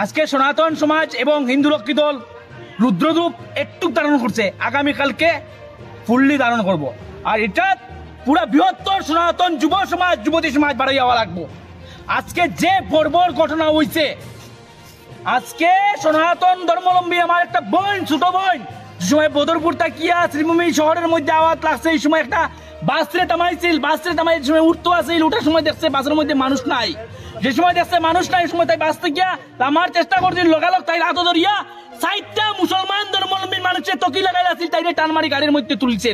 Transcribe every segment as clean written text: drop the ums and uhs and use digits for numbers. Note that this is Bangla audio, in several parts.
আজকে সনাতন সমাজ এবং হিন্দু রক্ষী দল রুদ্ররূপ একটু ধারণ করছে, আগামীকালকে ফুললি ধারণ করব। আর এটা পুরা বৃহত্তর সনাতন যুব সমাজ যুবতী সমাজ বাড়াই যাওয়া লাগবো। আজকে যে বর্বর ঘটনা হয়েছে, আজকে সনাতন ধর্মাবলম্বী আমার একটা বোন, ছোট বোন, যে সময় বদরপুর তাকিয়া শ্রীভূমি শহরের মধ্যে আওয়াজ লাগছে, এই সময় একটা বাসরে থামাইছিল, সময় উঠতে আসছিল, উঠার সময় দেখছে বাসের মধ্যে মানুষ নাই, যে সময় দেখছে মানুষ নাই সময় তাই বাস থেকে আমার চেষ্টা করছিল, লোকালোক তাই হাত ধরিয়া সাইডটা মুসলমান ধর্মাবলম্বীর মানুষের তকি লাগাই আছিল, তাইরে টানমারি গাড়ির মধ্যে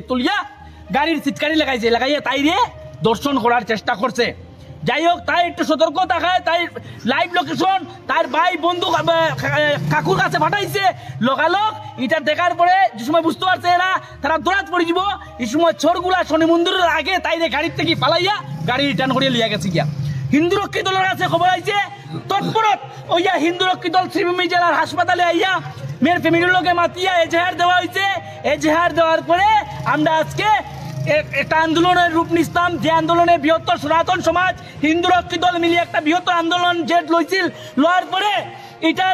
তুলিয়া গাড়ির সিটকারি লাগাইয়া তাইরে দর্শন করার চেষ্টা করছে। যাই হোক, তাই একটু সতর্ক দেখায়, তাই লাইভ লোকেশন তার ভাই বন্ধু কাকুর কাছে পাঠাইছে। লোকালোক এটা দেখার পরে যে সময় বুঝতে পারছে এরা তারা দৌড়াত পড়ে যাব, এই সময় চোরগুলা শনি মন্দিরের আগে তাইরে গাড়ির থেকে পালাইয়া গাড়ি রিটার্ন করিয়া লিয়া গেছে গিয়া। হিন্দু রক্ষী দলের কাছে খবর আইছে, তৎপরত ওইয়া হিন্দু রক্ষী দল শ্রীভূমি জেলার হাসপাতালে আইয়া মেয়ের ফ্যামিলির লোকে মাতিয়া এজাহার দেওয়া হয়েছে। এজাহার দেওয়ার পরে আমরা আজকে একটা আন্দোলনের রূপ নিতাম, যে আন্দোলনে বৃহত্তর সনাতন সমাজ হিন্দু রক্ষী দল মিলিয়ে একটা বৃহত্তর আন্দোলন জেট লইছিল। লওয়ার পরে এটা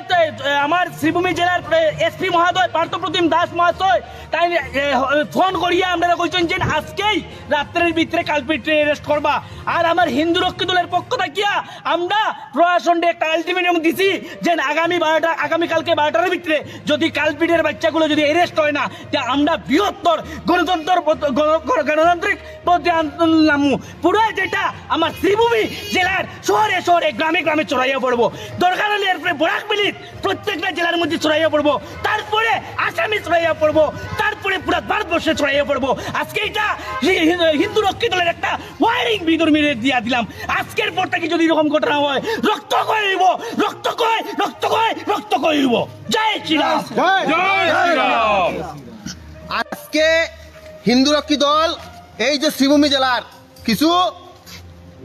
আমার শ্রীভূমি জেলার এসপি মহোদয় পার্থপ্রতিম দাস মহাশয় তাই ফোন করিয়া আমরা কইছেন যে আজকেই রাত্রের ভিতরে কালপিটে অ্যারেস্ট করবা। আর আমার হিন্দু রক্ষী দলের পক্ষ থাকিয়া আমরা প্রশাসনকে একটা আলটিমেটাম দিছি যে আগামীকালকে 12টার ভিতরে যদি কালপিটের বাচ্চাগুলো যদি অ্যারেস্ট হয় না, তা আমরা বৃহত্তর গণতান্ত্রিক পথে আন্দোলন নামু। পুরো যেটা আমার শ্রীভূমি জেলার শহরে শহরে গ্রামে গ্রামে ছড়াইয়া পড়বো, দরকার হলে এরপরে বরাক মিলিত প্রত্যেকটা জেলার মধ্যে ছড়াইয়া পড়বো, তারপরে আসামে ছড়াইয়া পড়বো, তারপরে পুরো ভারতবর্ষে ছড়াইয়া পড়বো। আজকে এটা হিন্দু রক্ষী দলের একটা ওয়ারিং ভিতর মিলে দিয়া দিলাম। আজকের পর থেকে যদি এরকম ঘটনা হয়, রক্ত কইব, রক্ত কয়, রক্ত কয়, রক্ত কইব। জয় শ্রীরাম, জয় শ্রীরাম। আজকে হিন্দু রক্ষী দল এই যে শ্রীভূমি জেলার কিছু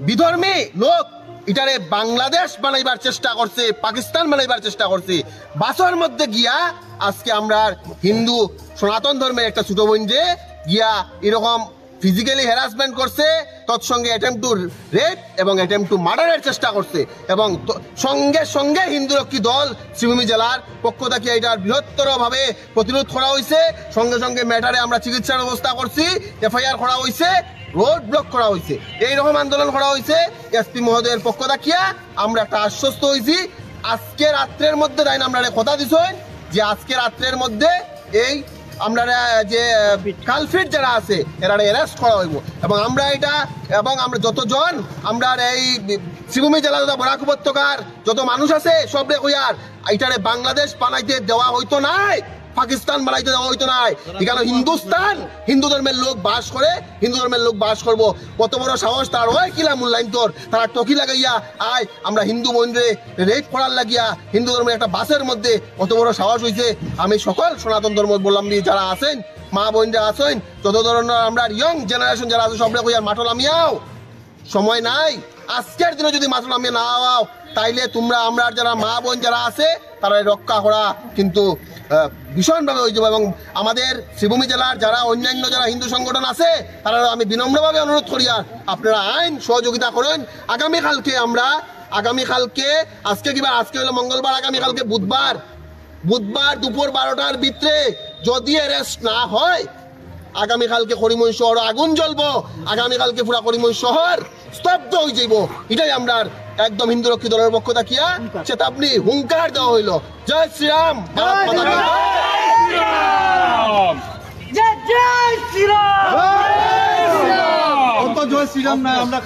বিধর্মী লোক এটারে বাংলাদেশ বানাইবার চেষ্টা করছে, পাকিস্তান বানাইবার চেষ্টা করছে। বাসের মধ্যে গিয়া আজকে আমরা হিন্দু সনাতন ধর্মের একটা ছোট বোন যে গিয়া এরকম ফিজিক্যালি হ্যারাসমেন্ট করছে, তৎসঙ্গে অ্যাটেম্প টু রেপ এবং অ্যাটেম্প টু মার্ডারের চেষ্টা করছে। এবং সঙ্গে সঙ্গে হিন্দু রক্ষী দল শ্রীভূমি জেলার পক্ষ থেকে এটার বৃহত্তরভাবে প্রতিরোধ করা হয়েছে। সঙ্গে সঙ্গে ম্যাটারে আমরা চিকিৎসার ব্যবস্থা করছি, এফআইআর করা হয়েছে, রোড ব্লক করা হয়েছে, এইরকম আন্দোলন করা হয়েছে। এসপি মহোদয়ের পক্ষ থাকিয়া আমরা একটা আশ্বস্ত হয়েছি, আজকে রাত্রের মধ্যে তাই আমরা কথা দিছেন যে আজকে রাত্রের মধ্যে এই আমরা যে কালফিট যারা আছে এরা অ্যারেস্ট করা হইব। এবং আমরা এটা এবং আমরা যতজন আমরা এই শ্রীভূমি জেলা তথা বরাক উপত্যকার যত মানুষ আছে সব রে কইয়ার এটারে বাংলাদেশ বানাইতে দেওয়া হইতো নাই, পাকিস্তান বানাইতে দেওয়া হইতো নাই। এখানে হিন্দুস্তান হিন্দু ধর্মের লোক বাস করে, হিন্দু ধর্মের লোক বাস করবো। কত বড় সাহস তার হয় কিলা মূল্যায়ন তোর, তারা টকি লাগাইয়া আয় আমরা হিন্দু মন্দিরে রেপ করার লাগিয়া হিন্দু ধর্মের একটা বাসের মধ্যে কত বড় সাহস হয়েছে। আমি সকল সনাতন ধর্ম বললাম যারা আছেন, মা বোন যারা আছেন, যত ধরনের আমরা ইয়ং জেনারেশন যারা আছে সবরে কইয়ার মাঠল আমিয়াও সময় নাই। আজকের দিনে যদি মাঠল আমি না হওয়াও তাইলে তোমরা আমরা যারা মা বোন যারা আছে তারা রক্ষা করা কিন্তু ভীষণভাবে হয়ে যাবে। এবং আমাদের শ্রীভূমি জেলার যারা অন্যান্য যারা হিন্দু সংগঠন আছে তারা আমি বিনম্রভাবে অনুরোধ করি আর আপনারা আইন সহযোগিতা করেন। আগামীকালকে আজকে কিবা আজকে হলো মঙ্গলবার, আগামীকালকে বুধবার দুপুর 12টার ভিতরে যদি অ্যারেস্ট না হয় আগামীকালকে করিমগঞ্জ শহর আগুন জ্বলবো, আগামীকালকে পুরা করিমগঞ্জ শহর স্তব্ধ হয়ে যাইব। এটাই আমরা একদম হিন্দু রক্ষী দলের পক্ষ থাকিয়া চেতাবনী হুঙ্কার দেওয়া হইল। জয় শ্রীরাম, জয় শ্রীরাম। আমরা